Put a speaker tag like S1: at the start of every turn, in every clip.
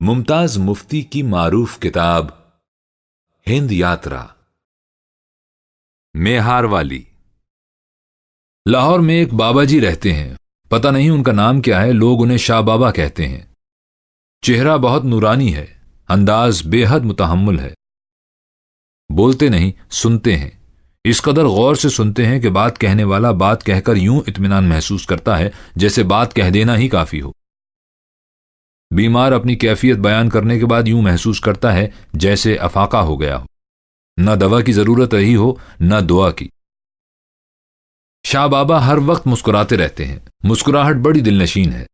S1: मुमताज मुफ्ती की मारूफ किताब हिंद यात्रा। मेहार वाली। लाहौर में एक बाबा जी रहते हैं, पता नहीं उनका नाम क्या है, लोग उन्हें शाह बाबा कहते हैं। चेहरा बहुत नूरानी है, अंदाज बेहद मुतहम्मुल है। बोलते नहीं, सुनते हैं। इस कदर गौर से सुनते हैं कि बात कहने वाला बात कहकर यूं इत्मीनान महसूस करता है जैसे बात कह देना ही काफी हो। बीमार अपनी कैफियत बयान करने के बाद यूं महसूस करता है जैसे अफाका हो गया हो। न दवा की जरूरत रही हो न दुआ की। शाह बाबा हर वक्त मुस्कुराते रहते हैं। मुस्कुराहट बड़ी दिलनशीन है,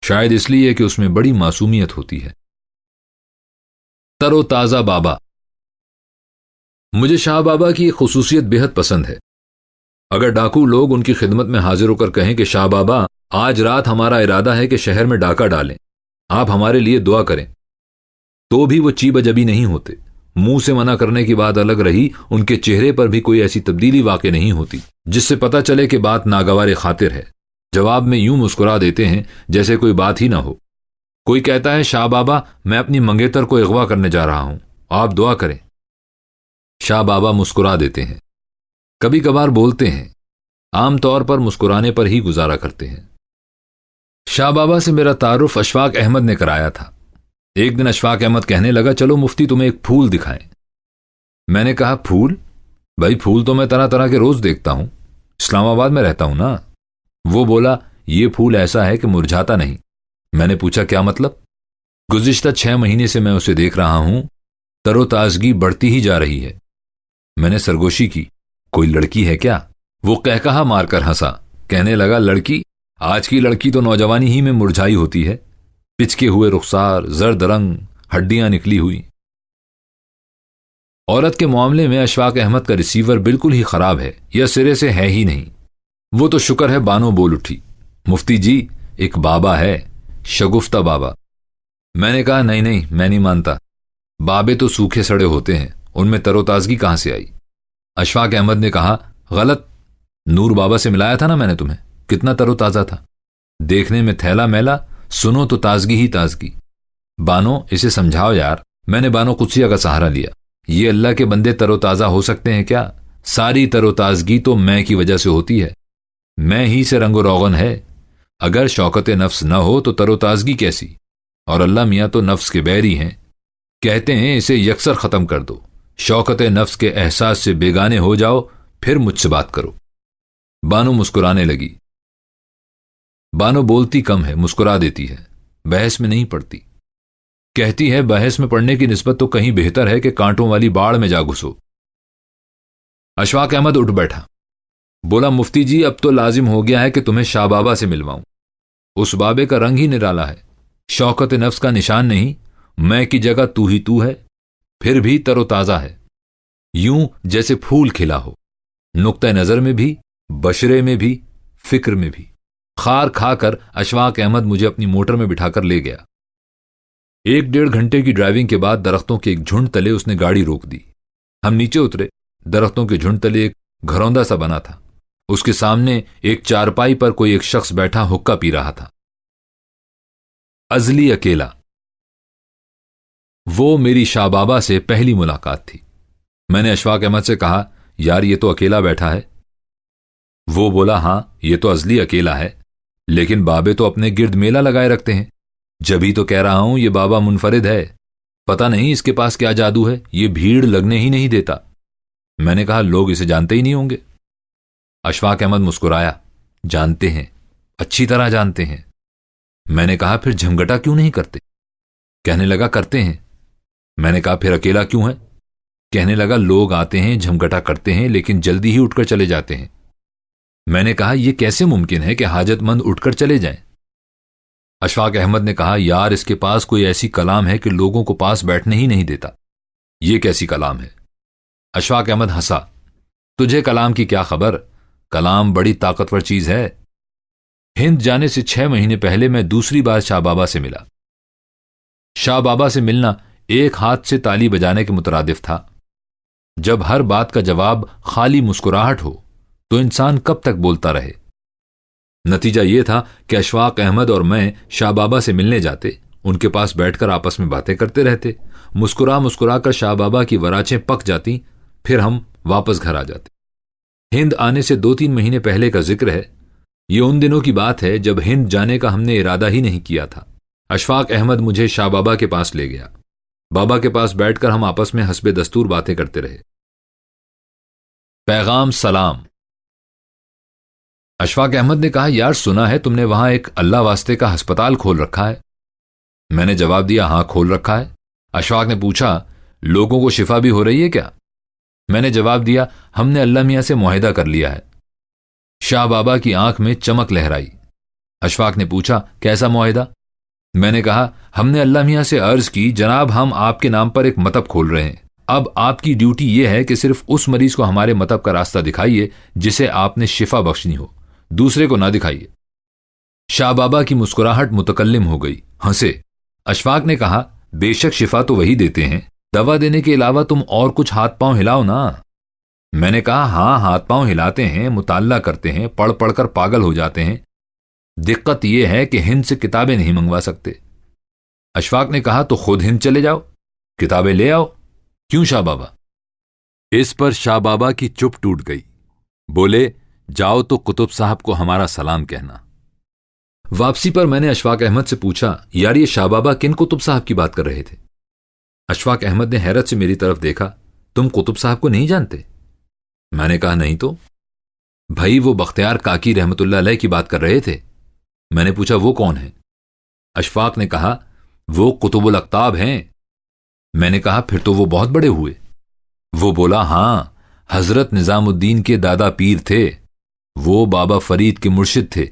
S1: शायद इसलिए कि उसमें बड़ी मासूमियत होती है। तरोताजा बाबा। मुझे शाह बाबा की एक खुसूसियत बेहद पसंद है। अगर डाकू लोग उनकी खिदमत में हाजिर होकर कहें कि शाह बाबा, आज रात हमारा इरादा है कि शहर में डाका डालें, आप हमारे लिए दुआ करें, तो भी वो चीबजबी नहीं होते। मुंह से मना करने की बात अलग रही, उनके चेहरे पर भी कोई ऐसी तब्दीली वाक़ई नहीं होती जिससे पता चले कि बात नागवार खातिर है। जवाब में यूं मुस्कुरा देते हैं जैसे कोई बात ही ना हो। कोई कहता है, शाह बाबा, मैं अपनी मंगेतर को अगवा करने जा रहा हूं, आप दुआ करें। शाह बाबा मुस्कुरा देते हैं। कभी कभार बोलते हैं, आमतौर पर मुस्कुराने पर ही गुजारा करते हैं। शाह बाबा से मेरा तारुफ अशफाक अहमद ने कराया था। एक दिन अशफाक अहमद कहने लगा, चलो मुफ्ती तुम्हें एक फूल दिखाएं। मैंने कहा, फूल? भाई फूल तो मैं तरह तरह के रोज देखता हूं, इस्लामाबाद में रहता हूं ना। वो बोला, ये फूल ऐसा है कि मुरझाता नहीं। मैंने पूछा, क्या मतलब? गुज़िश्ता 6 महीने से मैं उसे देख रहा हूं, तरोताजगी बढ़ती ही जा रही है। मैंने सरगोशी की, कोई लड़की है क्या? वो कहकहा मारकर हंसा, कहने लगा, लड़की? आज की लड़की तो नौजवानी ही में मुरझाई होती है। पिचके हुए रुखसार, जर्द रंग, हड्डियां निकली हुई। औरत के मामले में अशफाक अहमद का रिसीवर बिल्कुल ही खराब है, यह सिरे से है ही नहीं। वो तो शुक्र है बानो बोल उठी, मुफ्ती जी, एक बाबा है, शगुफ्ता बाबा। मैंने कहा, नहीं नहीं, मैं नहीं मानता। बाबे तो सूखे सड़े होते हैं, उनमें तरोताजगी कहां से आई? अशफाक अहमद ने कहा, गलत। नूर बाबा से मिलाया था ना मैंने तुम्हें, कितना तरोताजा था, देखने में थैला मैला, सुनो तो ताजगी ही ताजगी। बानो, इसे समझाओ यार। मैंने बानो कुत्सिया का सहारा लिया। ये अल्लाह के बंदे तरोताजा हो सकते हैं क्या? सारी तरोताजगी तो मैं की वजह से होती है, मैं ही से रंगो रोगन है। अगर शौकत नफ्स न हो तो तरोताजगी कैसी? और अल्लाह मियाँ तो नफ्स के बैरी हैं, कहते हैं इसे यकसर खत्म कर दो। शौकत नफ्स के एहसास से बेगाने हो जाओ, फिर मुझसे बात करो। बानो मुस्कुराने लगी। बानो बोलती कम है, मुस्कुरा देती है, बहस में नहीं पड़ती। कहती है, बहस में पड़ने की निस्बत तो कहीं बेहतर है कि कांटों वाली बाढ़ में जा घुसो। अशफाक अहमद उठ बैठा, बोला, मुफ्ती जी, अब तो लाजिम हो गया है कि तुम्हें शाह बाबा से मिलवाऊं। उस बाबे का रंग ही निराला है, शौकत नफ्स का निशान नहीं, मैं की जगह तू ही तू है, फिर भी तरोताजा है, यूं जैसे फूल खिला हो, नुक्ता नजर में भी, बशरे में भी, फिक्र में भी। खार खाकर अशफाक अहमद मुझे अपनी मोटर में बिठाकर ले गया। 1-1.5 घंटे की ड्राइविंग के बाद दरख्तों के एक झुंड तले उसने गाड़ी रोक दी। हम नीचे उतरे। दरख्तों के झुंड तले एक घरौंदा सा बना था, उसके सामने एक चारपाई पर कोई एक शख्स बैठा हुक्का पी रहा था। अजली अकेला। वो मेरी शाह बाबा से पहली मुलाकात थी। मैंने अशफाक अहमद से कहा, यार ये तो अकेला बैठा है। वो बोला, हां ये तो अजली अकेला है, लेकिन बाबे तो अपने गिर्द मेला लगाए रखते हैं। जभी तो कह रहा हूं ये बाबा मुनफरिद है, पता नहीं इसके पास क्या जादू है, ये भीड़ लगने ही नहीं देता। मैंने कहा, लोग इसे जानते ही नहीं होंगे। अशफाक अहमद मुस्कुराया, जानते हैं, अच्छी तरह जानते हैं। मैंने कहा, फिर झमगटा क्यों नहीं करते? कहने लगा, करते हैं। मैंने कहा, फिर अकेला क्यों है? कहने लगा, लोग आते हैं, झमगटा करते हैं, लेकिन जल्दी ही उठकर चले जाते हैं। मैंने कहा, यह कैसे मुमकिन है कि हाजतमंद उठकर चले जाएं? अशफाक अहमद ने कहा, यार इसके पास कोई ऐसी कलाम है कि लोगों को पास बैठने ही नहीं देता। यह कैसी कलाम है? अशफाक अहमद हंसा, तुझे कलाम की क्या खबर, कलाम बड़ी ताकतवर चीज है। हिंद जाने से 6 महीने पहले मैं दूसरी बार शाह बाबा से मिला। शाह बाबा से मिलना एक हाथ से ताली बजाने के मुतरादिफ था। जब हर बात का जवाब खाली मुस्कुराहट हो तो इंसान कब तक बोलता रहे। नतीजा यह था कि अशफाक अहमद और मैं शाह बाबा से मिलने जाते, उनके पास बैठकर आपस में बातें करते रहते। मुस्कुरा मुस्कुरा कर शाह बाबा की वराचें पक जाती, फिर हम वापस घर आ जाते। हिंद आने से 2-3 महीने पहले का जिक्र है। ये उन दिनों की बात है जब हिंद जाने का हमने इरादा ही नहीं किया था। अशफाक अहमद मुझे शाह बाबा के पास ले गया। बाबा के पास बैठकर हम आपस में हस्बे दस्तूर बातें करते रहे। पैगाम सलाम। अशफाक अहमद ने कहा, यार सुना है तुमने वहां एक अल्लाह वास्ते का अस्पताल खोल रखा है। मैंने जवाब दिया, हां खोल रखा है। अशफाक ने पूछा, लोगों को शिफा भी हो रही है क्या? मैंने जवाब दिया, हमने अल्लाह मियां से मुआहिदा कर लिया है। शाह बाबा की आंख में चमक लहराई। अशफाक ने पूछा, कैसा मुआहिदा? मैंने कहा, हमने अल्लाह मियां से अर्ज की, जनाब हम आपके नाम पर एक मतब खोल रहे हैं। अब आपकी ड्यूटी यह है कि सिर्फ उस मरीज को हमारे मतब का रास्ता दिखाइए जिसे आपने शिफा बख्शनी हो, दूसरे को ना दिखाइए। शाह बाबा की मुस्कुराहट मुतकल्लिम हो गई, हंसे। अशफाक ने कहा, बेशक शिफा तो वही देते हैं, दवा देने के अलावा तुम और कुछ हाथ पांव हिलाओ ना। मैंने कहा, हां हाथ पांव हिलाते हैं, मुताल्ला करते हैं, पढ़ पढ़कर पागल हो जाते हैं। दिक्कत यह है कि हिंद से किताबें नहीं मंगवा सकते। अशफाक ने कहा, तो खुद हिंद चले जाओ, किताबें ले आओ। क्यों शाह बाबा? इस पर शाह बाबा की चुप टूट गई। बोले, जाओ तो कुतुब साहब को हमारा सलाम कहना। वापसी पर मैंने अशफाक अहमद से पूछा, यार ये शाह बाबा किन कुतुब साहब की बात कर रहे थे? अशफाक अहमद ने हैरत से मेरी तरफ देखा, तुम कुतुब साहब को नहीं जानते? मैंने कहा, नहीं तो। भाई वो बख्तियार काकी रहमतुल्लाह अलैह की बात कर रहे थे। मैंने पूछा, वो कौन है? अशफाक ने कहा, वो कुतुबुल अक्ताब हैं। मैंने कहा, फिर तो वो बहुत बड़े हुए। वो बोला, हां, हजरत निजामुद्दीन के दादा पीर थे, वो बाबा फरीद के मुर्शिद थे।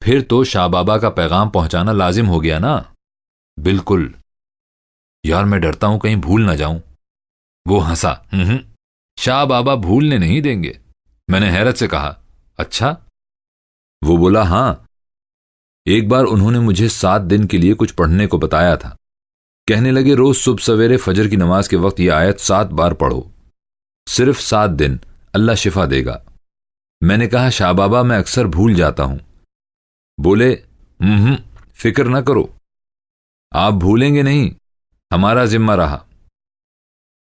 S1: फिर तो शाह बाबा का पैगाम पहुंचाना लाजिम हो गया ना? बिल्कुल। यार मैं डरता हूं कहीं भूल ना जाऊं। वो हंसा, शाह बाबा भूलने नहीं देंगे। मैंने हैरत से कहा, अच्छा? वो बोला, हां, एक बार उन्होंने मुझे 7 दिन के लिए कुछ पढ़ने को बताया था। कहने लगे, रोज सुबह सवेरे फजर की नमाज के वक्त यह आयत 7 बार पढ़ो, सिर्फ 7 दिन, अल्लाह शिफा देगा। मैंने कहा, शाह बाबा मैं अक्सर भूल जाता हूं। बोले, फिक्र ना करो, आप भूलेंगे नहीं, हमारा जिम्मा रहा।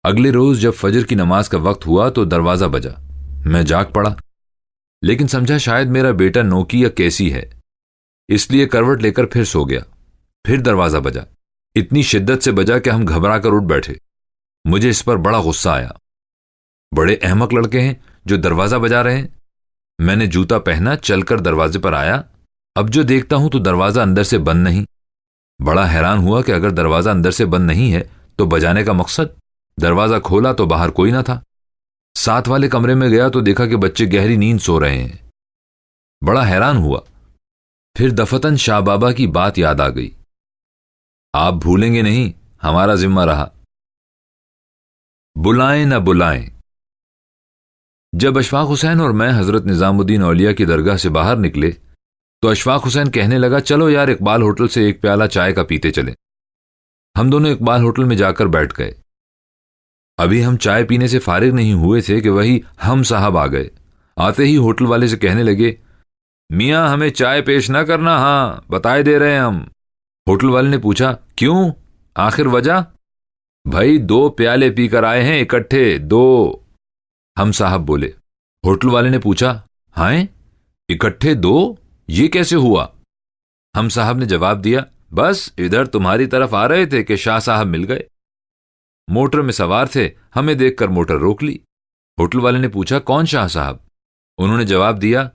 S1: अगले रोज जब फजर की नमाज का वक्त हुआ तो दरवाजा बजा। मैं जाग पड़ा, लेकिन समझा शायद मेरा बेटा नोकी या कैसी है, इसलिए करवट लेकर फिर सो गया। फिर दरवाजा बजा, इतनी शिद्दत से बजा कि हम घबरा कर उठ बैठे। मुझे इस पर बड़ा गुस्सा आया। बड़े अहमक लड़के हैं जो दरवाजा बजा रहे हैं। मैंने जूता पहना, चलकर दरवाजे पर आया। अब जो देखता हूं तो दरवाजा अंदर से बंद नहीं। बड़ा हैरान हुआ कि अगर दरवाजा अंदर से बंद नहीं है तो बजाने का मकसद। दरवाजा खोला तो बाहर कोई ना था। साथ वाले कमरे में गया तो देखा कि बच्चे गहरी नींद सो रहे हैं। बड़ा हैरान हुआ। फिर दफतन शाह बाबा की बात याद आ गई, आप भूलेंगे नहीं, हमारा जिम्मा रहा। बुलाएं न बुलाएं। जब अशफाक हुसैन और मैं हजरत निजामुद्दीन औलिया की दरगाह से बाहर निकले तो अशफाक हुसैन कहने लगा, चलो यार इकबाल होटल से एक प्याला चाय का पीते चले। हम दोनों इकबाल होटल में जाकर बैठ गए। अभी हम चाय पीने से फारिग नहीं हुए थे कि वही हम साहब आ गए। आते ही होटल वाले से कहने लगे, मियां हमें चाय पेश ना करना, हां बताए दे रहे हैं हम। होटल वाले ने पूछा, क्यों, आखिर वजह? भाई 2 प्याले पीकर आए हैं इकट्ठे, 2। हम साहब बोले। होटल वाले ने पूछा, हां इकट्ठे 2, ये कैसे हुआ? हम साहब ने जवाब दिया, बस इधर तुम्हारी तरफ आ रहे थे कि शाह साहब मिल गए। मोटर में सवार थे, हमें देखकर मोटर रोक ली। होटल वाले ने पूछा, कौन शाह साहब? उन्होंने जवाब दिया,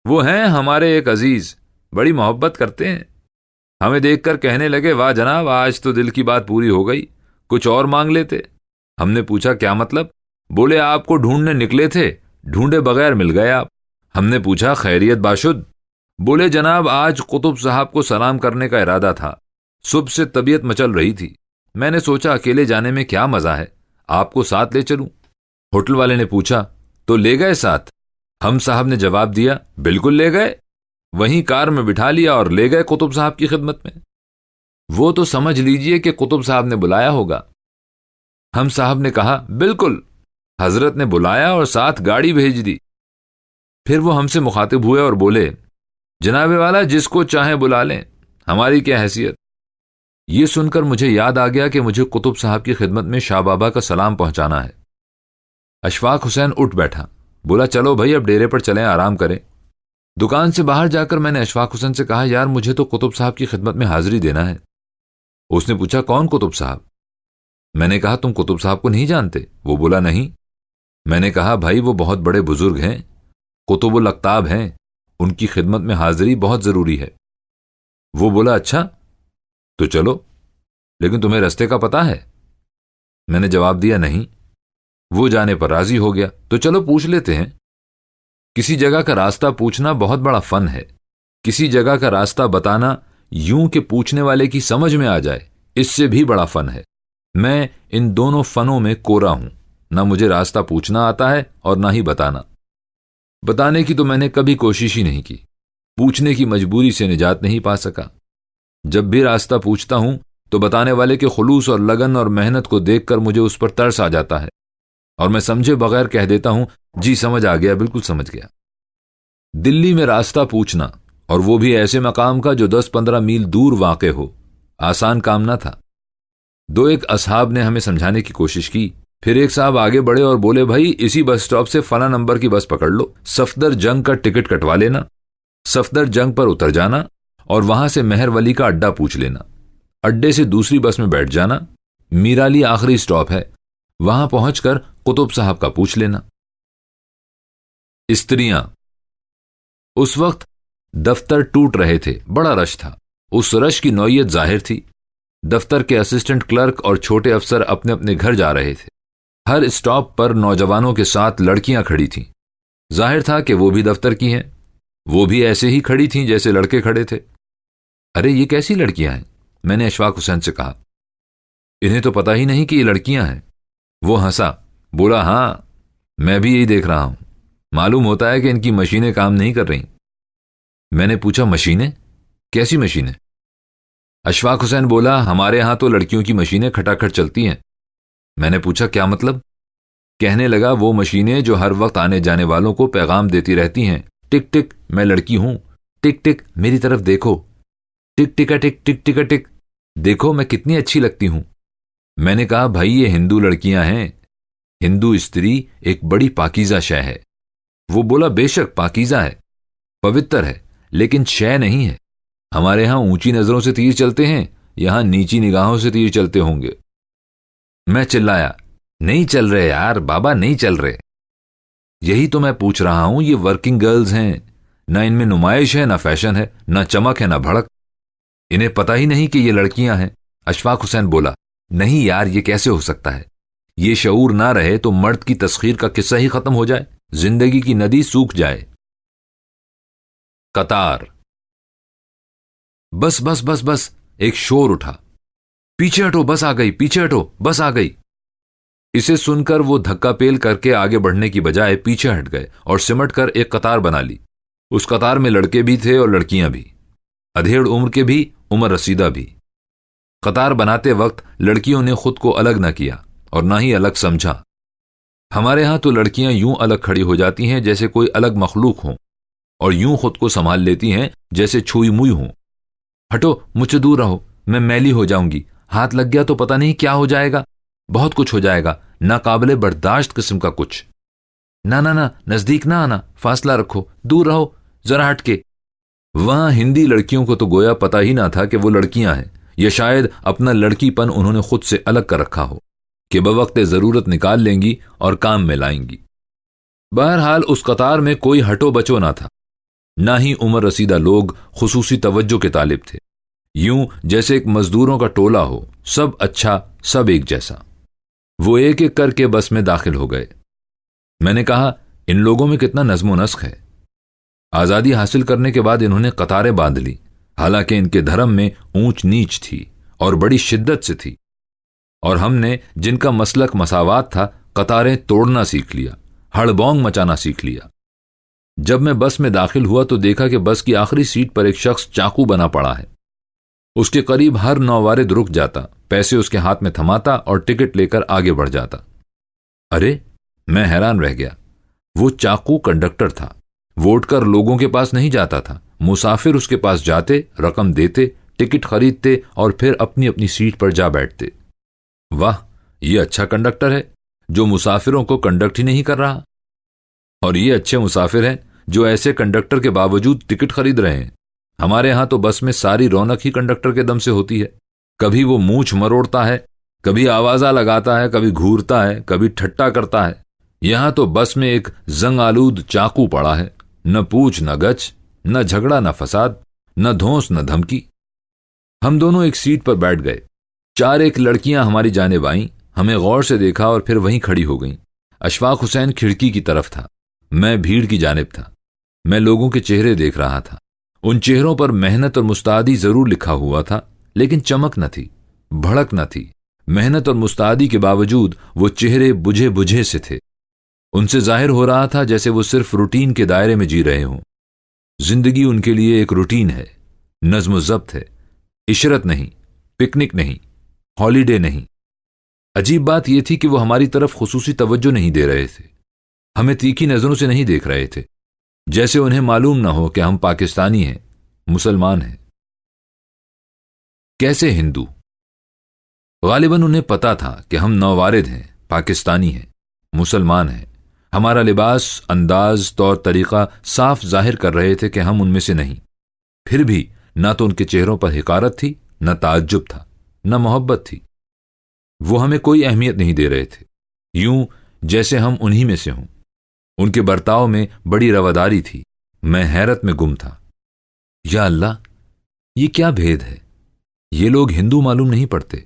S1: वो हैं हमारे एक अजीज, बड़ी मोहब्बत करते हैं। हमें देखकर कहने लगे, वाह जनाब, आज तो दिल की बात पूरी हो गई, कुछ और मांग लेते। हमने पूछा, क्या मतलब? बोले, आपको ढूंढने निकले थे, ढूंढे बगैर मिल गए आप। हमने पूछा, खैरियत बाशुद? बोले, जनाब आज कुतुब साहब को सलाम करने का इरादा था, सुबह से तबीयत मचल रही थी, मैंने सोचा अकेले जाने में क्या मजा है, आपको साथ ले चलूं। होटल वाले ने पूछा, तो ले गए साथ? हम साहब ने जवाब दिया, बिल्कुल ले गए, वहीं कार में बिठा लिया और ले गए कुतुब साहब की खिदमत में। वो तो समझ लीजिए कि कुतुब साहब ने बुलाया होगा। हम साहब ने कहा, बिल्कुल, हजरत ने बुलाया और साथ गाड़ी भेज दी। फिर वो हमसे मुखातिब हुए और बोले, जनाबे वाला जिसको चाहे बुला लें, हमारी क्या हैसियत, ये सुनकर मुझे याद आ गया कि मुझे कुतुब साहब की खिदमत में शाह बाबा का सलाम पहुंचाना है। अशफाक हुसैन उठ बैठा, बोला चलो भाई अब डेरे पर चलें, आराम करें। दुकान से बाहर जाकर मैंने अशफाक हुसैन से कहा, यार मुझे तो कुतुब साहब की खिदमत में हाजिरी देना है। उसने पूछा, कौन कुतुब साहब? मैंने कहा, तुम कुतुब साहब को नहीं जानते? वो बोला, नहीं। मैंने कहा, भाई वो बहुत बड़े बुजुर्ग हैं, कुतुबुल अक्ताब हैं, उनकी खिदमत में हाजिरी बहुत जरूरी है। वो बोला, अच्छा तो चलो, लेकिन तुम्हें रास्ते का पता है? मैंने जवाब दिया, नहीं। वो जाने पर राजी हो गया, तो चलो पूछ लेते हैं। किसी जगह का रास्ता पूछना बहुत बड़ा फन है। किसी जगह का रास्ता बताना यूं कि पूछने वाले की समझ में आ जाए, इससे भी बड़ा फन है। मैं इन दोनों फनों में कोरा हूं, ना मुझे रास्ता पूछना आता है और ना ही बताना। बताने की तो मैंने कभी कोशिश ही नहीं की, पूछने की मजबूरी से निजात नहीं पा सका। जब भी रास्ता पूछता हूं तो बताने वाले के खुलूस और लगन और मेहनत को देखकर मुझे उस पर तरस आ जाता है और मैं समझे बगैर कह देता हूं, जी समझ आ गया, बिल्कुल समझ गया। दिल्ली में रास्ता पूछना, और वो भी ऐसे मकाम का जो 10-15 मील दूर वाक़े हो, आसान काम ना था। दो एक असहाब ने हमें समझाने की कोशिश की, फिर एक साहब आगे बढ़े और बोले, भाई इसी बस स्टॉप से फला नंबर की बस पकड़ लो, सफदर जंग का टिकट कटवा लेना, सफदर जंग पर उतर जाना और वहां से मेहर वली का अड्डा पूछ लेना, अड्डे से दूसरी बस में बैठ जाना, मीराली आखिरी स्टॉप है, वहां पहुंचकर कुतुब साहब का पूछ लेना। स्त्रियां। उस वक्त दफ्तर टूट रहे थे, बड़ा रश था। उस रश की नौयत जाहिर थी। दफ्तर के असिस्टेंट क्लर्क और छोटे अफसर अपने अपने घर जा रहे थे। हर स्टॉप पर नौजवानों के साथ लड़कियां खड़ी थीं। जाहिर था कि वो भी दफ्तर की हैं। वो भी ऐसे ही खड़ी थीं जैसे लड़के खड़े थे। अरे ये कैसी लड़कियां हैं? मैंने अशफाक हुसैन से कहा। इन्हें तो पता ही नहीं कि ये लड़कियां हैं। वो हंसा, बोला, हां मैं भी यही देख रहा हूं, मालूम होता है कि इनकी मशीनें काम नहीं कर रही। मैंने पूछा, मशीनें? कैसी मशीनें? अशफाक हुसैन बोला, हमारे यहां तो लड़कियों की मशीनें खटाखट चलती हैं। मैंने पूछा, क्या मतलब? कहने लगा, वो मशीनें जो हर वक्त आने जाने वालों को पैगाम देती रहती हैं, टिक टिक मैं लड़की हूं, टिक टिक मेरी तरफ देखो, टिक टिका टिक टिक टिका टिक देखो मैं कितनी अच्छी लगती हूं। मैंने कहा, भाई ये हिंदू लड़कियां हैं, हिंदू स्त्री एक बड़ी पाकीज़ा शय है। वो बोला, बेशक पाकीज़ा है, पवित्र है, लेकिन शय नहीं है। हमारे यहां ऊंची नजरों से तीर चलते हैं, यहां नीची निगाहों से तीर चलते होंगे। मैं चिल्लाया, नहीं चल रहे यार बाबा, नहीं चल रहे। यही तो मैं पूछ रहा हूं, ये वर्किंग गर्ल्स हैं, ना इनमें नुमाइश है, ना फैशन है, ना चमक है, ना भड़क। इन्हें पता ही नहीं कि ये लड़कियां हैं। अशफाक हुसैन बोला, नहीं यार ये कैसे हो सकता है? ये शऊर ना रहे तो मर्द की तस्खीर का किस्सा ही खत्म हो जाए, जिंदगी की नदी सूख जाए। कतार। बस बस बस बस, एक शोर उठा, पीछे हटो बस आ गई, पीछे हटो बस आ गई। इसे सुनकर वो धक्का पेल करके आगे बढ़ने की बजाय पीछे हट गए और सिमट कर एक कतार बना ली। उस कतार में लड़के भी थे और लड़कियां भी, अधेड़ उम्र के भी, उम्र रसीदा भी। कतार बनाते वक्त लड़कियों ने खुद को अलग न किया और ना ही अलग समझा। हमारे यहां तो लड़कियां यूं अलग खड़ी हो जाती हैं जैसे कोई अलग मखलूक हो, और यूं खुद को संभाल लेती हैं जैसे छुई मुई हो। हटो, मुझसे दूर रहो, मैं मैली हो जाऊंगी, हाथ लग गया तो पता नहीं क्या हो जाएगा, बहुत कुछ हो जाएगा, नाकाबिले बर्दाश्त किस्म का कुछ। ना ना ना, नजदीक ना आना, फासला रखो, दूर रहो, जरा हटके। वहां हिंदी लड़कियों को तो गोया पता ही ना था कि वो लड़कियां हैं, या शायद अपना लड़कीपन उन्होंने खुद से अलग कर रखा हो कि बवक्त जरूरत निकाल लेंगी और काम में लाएंगी। बहरहाल उस कतार में कोई हटो बचो ना था, ना ही उम्र रसीदा लोग खुसूसी तवज्जो के तालिब थे। यूं जैसे एक मजदूरों का टोला हो, सब अच्छा, सब एक जैसा। वो एक एक करके बस में दाखिल हो गए। मैंने कहा, इन लोगों में कितना नज्म व नस्ख है। आजादी हासिल करने के बाद इन्होंने कतारें बांध ली, हालांकि इनके धर्म में ऊंच नीच थी और बड़ी शिद्दत से थी, और हमने जिनका मसलक मसावात था, कतारें तोड़ना सीख लिया, हड़बौंग मचाना सीख लिया। जब मैं बस में दाखिल हुआ तो देखा कि बस की आखिरी सीट पर एक शख्स चाकू बना पड़ा है। उसके करीब हर नौवारिद रुक जाता, पैसे उसके हाथ में थमाता और टिकट लेकर आगे बढ़ जाता। अरे, मैं हैरान रह गया। वो चाकू कंडक्टर था। वो उठकर लोगों के पास नहीं जाता था, मुसाफिर उसके पास जाते, रकम देते, टिकट खरीदते और फिर अपनी अपनी सीट पर जा बैठते। वाह, ये अच्छा कंडक्टर है जो मुसाफिरों को कंडक्ट ही नहीं कर रहा, और ये अच्छे मुसाफिर हैं जो ऐसे कंडक्टर के बावजूद टिकट खरीद रहे हैं। हमारे यहां तो बस में सारी रौनक ही कंडक्टर के दम से होती है। कभी वो मूंछ मरोड़ता है, कभी आवाजा लगाता है, कभी घूरता है, कभी ठट्टा करता है। यहां तो बस में एक जंग आलूद चाकू पड़ा है, न पूछ न गछ, न झगड़ा न फसाद, न धौंस न धमकी। हम दोनों एक सीट पर बैठ गए। 4 लड़कियां हमारी जानिब आईं, हमें गौर से देखा और फिर वहीं खड़ी हो गईं। अशफाक हुसैन खिड़की की तरफ था, मैं भीड़ की जानिब था। मैं लोगों के चेहरे देख रहा था। उन चेहरों पर मेहनत और मुस्तादी जरूर लिखा हुआ था, लेकिन चमक न थी, भड़क न थी। मेहनत और मुस्तादी के बावजूद वो चेहरे बुझे बुझे से थे। उनसे जाहिर हो रहा था जैसे वो सिर्फ रूटीन के दायरे में जी रहे हों। जिंदगी उनके लिए एक रूटीन है, नज्म ज़ब्त है, इशरत नहीं, पिकनिक नहीं, हॉलीडे नहीं। अजीब बात यह थी कि वो हमारी तरफ खुसूसी तवज्जो नहीं दे रहे थे, हमें तीखी नजरों से नहीं देख रहे थे, जैसे उन्हें मालूम ना हो कि हम पाकिस्तानी हैं, मुसलमान हैं। कैसे हिंदू? गालिबन उन्हें पता था कि हम नौवारिद हैं, पाकिस्तानी हैं, मुसलमान हैं। हमारा लिबास, अंदाज, तौर तरीका साफ जाहिर कर रहे थे कि हम उनमें से नहीं। फिर भी ना तो उनके चेहरों पर हिकारत थी, न ताज्जुब था, न मोहब्बत थी। वो हमें कोई अहमियत नहीं दे रहे थे, यूं जैसे हम उन्हीं में से हों। उनके बर्ताव में बड़ी रवादारी थी। मैं हैरत में गुम था। या अल्लाह, ये क्या भेद है? ये लोग हिंदू मालूम नहीं पड़ते।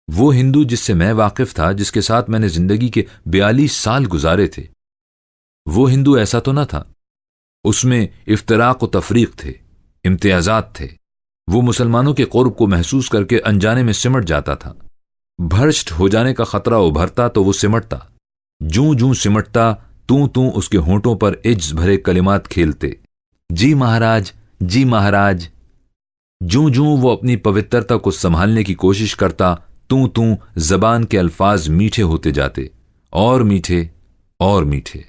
S1: वो हिंदू जिससे मैं वाकिफ था, जिसके साथ मैंने जिंदगी के 42 साल गुजारे थे, वो हिंदू ऐसा तो न था। उसमें इफ्तराक व तफरीक थे, इम्तियाजात थे। वो मुसलमानों के कुर्ब को महसूस करके अनजाने में सिमट जाता था। भ्रष्ट हो जाने का खतरा उभरता तो वो सिमटता। जूं जूं सिमटता, तू तू उसके होंठों पर इज्ज भरे कलिमात खेलते। जी महाराज, जी महाराज। जूं जूं वो अपनी पवित्रता को संभालने की कोशिश करता, तू तू जबान के अल्फाज मीठे होते जाते, और मीठे और मीठे।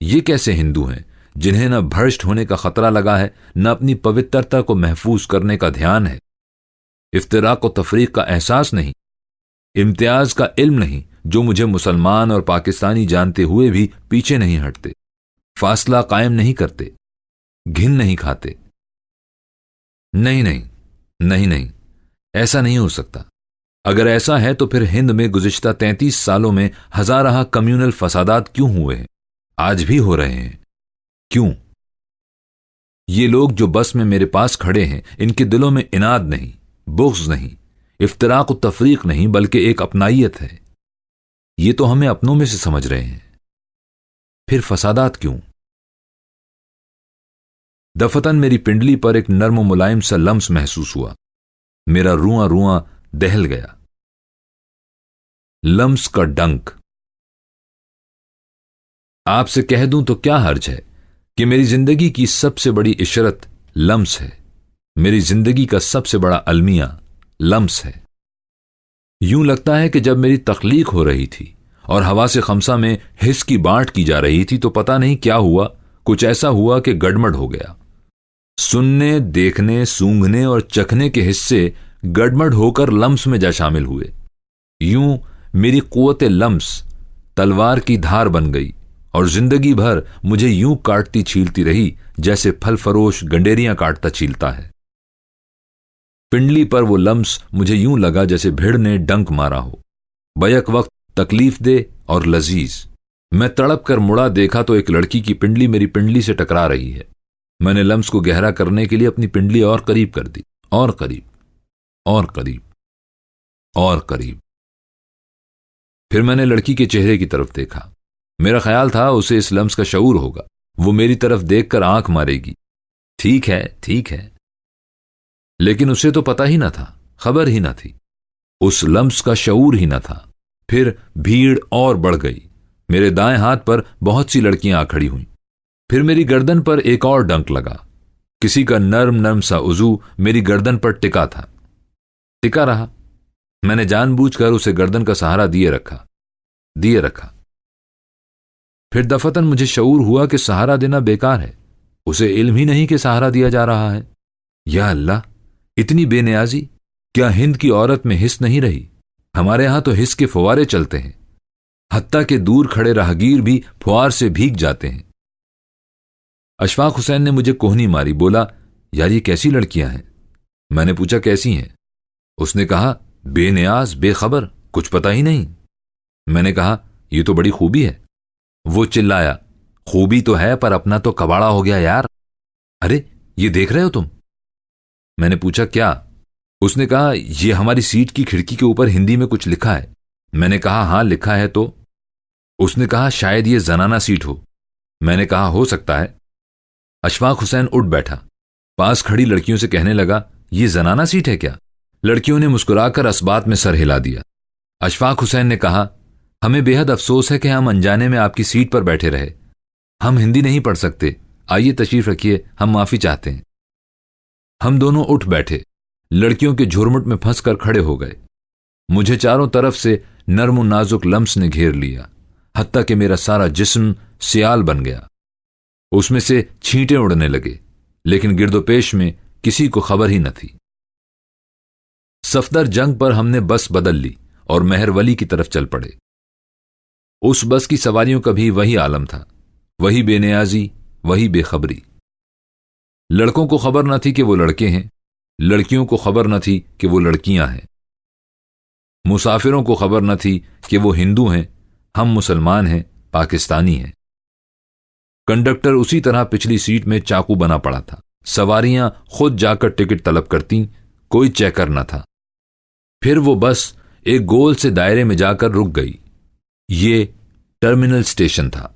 S1: ये कैसे हिंदू हैं जिन्हें न भ्रष्ट होने का खतरा लगा है, न अपनी पवित्रता को महफूज करने का ध्यान है, इफ्तिराक और तफरीक का एहसास नहीं, इम्तियाज का इल्म नहीं, जो मुझे मुसलमान और पाकिस्तानी जानते हुए भी पीछे नहीं हटते, फासला कायम नहीं करते, घिन नहीं खाते। नहीं नहीं नहीं नहीं, ऐसा नहीं हो सकता। अगर ऐसा है तो फिर हिंद में गुज़िश्ता 33 सालों में हजाराहा कम्यूनल फसादात क्यों हुए हैं, आज भी हो रहे हैं? क्यों? ये लोग जो बस में मेरे पास खड़े हैं, इनके दिलों में इनाद नहीं, बुग़्ज़ नहीं, इफ्तिराक व तफरीक नहीं, बल्कि एक अपनाइयत है। ये तो हमें अपनों में से समझ रहे हैं, फिर फसादात क्यों? दफतन मेरी पिंडली पर एक नर्म मुलायम सा लम्स महसूस हुआ। मेरा रुआं रुआं दहल गया। लम्स का डंक। आपसे कह दूं तो क्या हर्ज है कि मेरी जिंदगी की सबसे बड़ी इशरत लम्स है। मेरी जिंदगी का सबसे बड़ा अलमिया लम्स है। यूं लगता है कि जब मेरी तख्लीक हो रही थी और हवा से खमसा में हिस्स की बांट की जा रही थी, तो पता नहीं क्या हुआ, कुछ ऐसा हुआ कि गड़मड़ हो गया। सुनने, देखने, सूंघने और चखने के हिस्से गड़मड़ होकर लम्स में जा शामिल हुए। यूं मेरी कुव्वत लम्स तलवार की धार बन गई और जिंदगी भर मुझे यूं काटती छीलती रही जैसे फल फरोश गंडेरियां काटता छीलता है। पिंडली पर वो लम्स मुझे यूं लगा जैसे भेड़ ने डंक मारा हो, बैक वक्त तकलीफ दे और लजीज। मैं तड़प कर मुड़ा देखा तो एक लड़की की पिंडली मेरी पिंडली से टकरा रही है। मैंने लम्स को गहरा करने के लिए अपनी पिंडली और करीब कर दी, और करीब और करीब और करीब। फिर मैंने लड़की के चेहरे की तरफ देखा। मेरा ख्याल था उसे इस लम्स का शऊर होगा, वो मेरी तरफ देखकर आंख मारेगी। ठीक है, ठीक है, लेकिन उसे तो पता ही ना था, खबर ही ना थी, उस लम्स का शऊर ही ना था। फिर भीड़ और बढ़ गई। मेरे दाएं हाथ पर बहुत सी लड़कियां आ खड़ी हुईं। फिर मेरी गर्दन पर एक और डंक लगा। किसी का नर्म नर्म सा उज़ू मेरी गर्दन पर टिका था, टिका रहा। मैंने जानबूझकर उसे गर्दन का सहारा दिए रखा। फिर दफतन मुझे शऊर हुआ कि सहारा देना बेकार है, उसे इल्म ही नहीं कि सहारा दिया जा रहा है। या अल्लाह, इतनी बेनियाजी, क्या हिंद की औरत में हिस्स नहीं रही? हमारे यहां तो हिस्स के फुवारे चलते हैं, हत्ता के दूर खड़े राहगीर भी फुआर से भीग जाते हैं। अशफाक हुसैन ने मुझे कोहनी मारी, बोला, यार ये कैसी लड़कियां हैं? मैंने पूछा, कैसी हैं? उसने कहा, बेनियाज, बेखबर, कुछ पता ही नहीं। मैंने कहा, ये तो बड़ी खूबी है। वो चिल्लाया, खूबी तो है पर अपना तो कबाड़ा हो गया यार। अरे ये देख रहे हो तुम? मैंने पूछा, क्या? उसने कहा, ये हमारी सीट की खिड़की के ऊपर हिंदी में कुछ लिखा है। मैंने कहा, हां लिखा है तो? उसने कहा, शायद ये जनाना सीट हो। मैंने कहा, हो सकता है। अशफाक हुसैन उठ बैठा, पास खड़ी लड़कियों से कहने लगा, ये जनाना सीट है क्या? लड़कियों ने मुस्कुराकर असबात में सर हिला दिया। अशफाक हुसैन ने कहा, हमें बेहद अफसोस है कि हम अनजाने में आपकी सीट पर बैठे रहे। हम हिंदी नहीं पढ़ सकते, आइए तशरीफ रखिए, हम माफी चाहते हैं। हम दोनों उठ बैठे, लड़कियों के झुरमुट में फंसकर खड़े हो गए। मुझे चारों तरफ से नर्म और नाजुक लम्स ने घेर लिया, हत्ता कि मेरा सारा जिस्म सियाल बन गया। उसमें से छींटे उड़ने लगे, लेकिन गिरदोपेश में किसी को खबर ही न थी। सफदर जंग पर हमने बस बदल ली और मेहरवली की तरफ चल पड़े। उस बस की सवारियों का भी वही आलम था, वही बेनियाजी, वही बेखबरी। लड़कों को खबर न थी कि वो लड़के हैं, लड़कियों को खबर न थी कि वो लड़कियां हैं। मुसाफिरों को खबर न थी कि वो हिंदू हैं, हम मुसलमान हैं, पाकिस्तानी हैं। कंडक्टर उसी तरह पिछली सीट में चाकू बना पड़ा था। सवारियां खुद जाकर टिकट तलब करती, कोई चेकर न था। फिर वो बस एक गोल से दायरे में जाकर रुक गई। ये टर्मिनल स्टेशन था।